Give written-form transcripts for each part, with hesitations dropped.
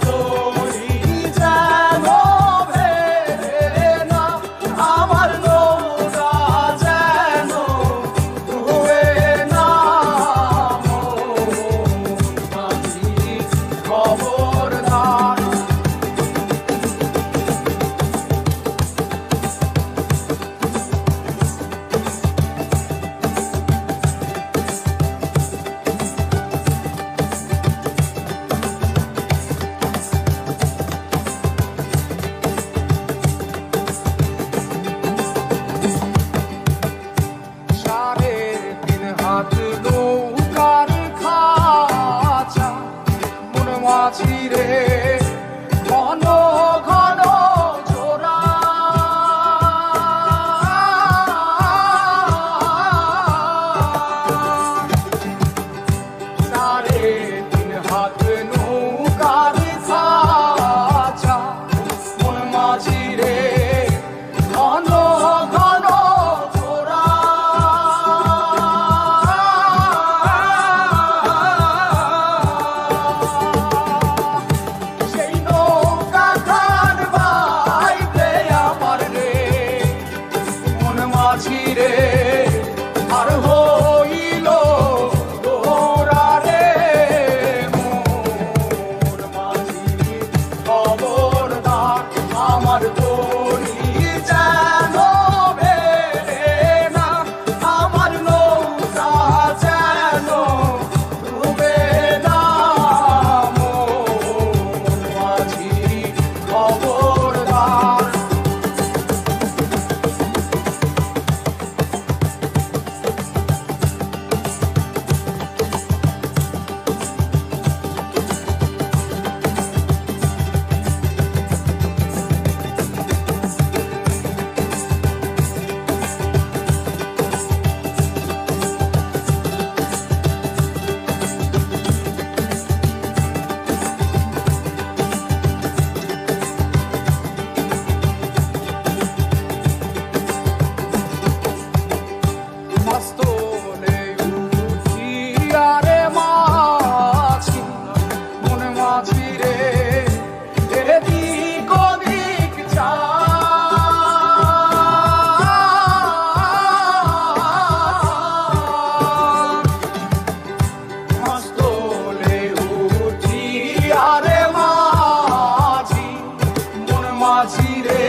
তরি যেন ভেড়ে না, আমার নৌকা যেন ডুবে না। মাঝি খবরদার। নৌকার খাঁচা মন মাঝি রে, ঘন ঘন জোড়া। সাড়ে তিন হাত নৌকার খাঁচা মন মাঝি রে, ঘন ঘন জোড়া। রে আর হইল তোরা রে, মোর মাঝি খবরদার। আমার তরি যেন ভেড়ে না, আমার নৌকা যেন ডুবে না। মোর মাঝি খবরদার। মস্তলে উঠিয়ারে মাঝি মন মাঝি রে, এদিক ওদিক মস্তলে উঠিয়ারে মাঝি মন মাঝি রে,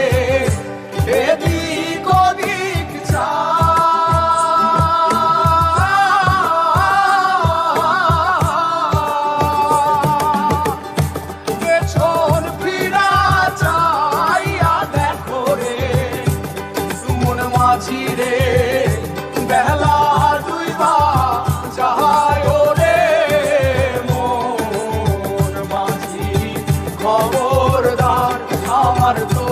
এদিক ওদিক মাঝি রে, বেলা ডুইবা যায় রে। মোর মাঝি খবরদার। আমার তো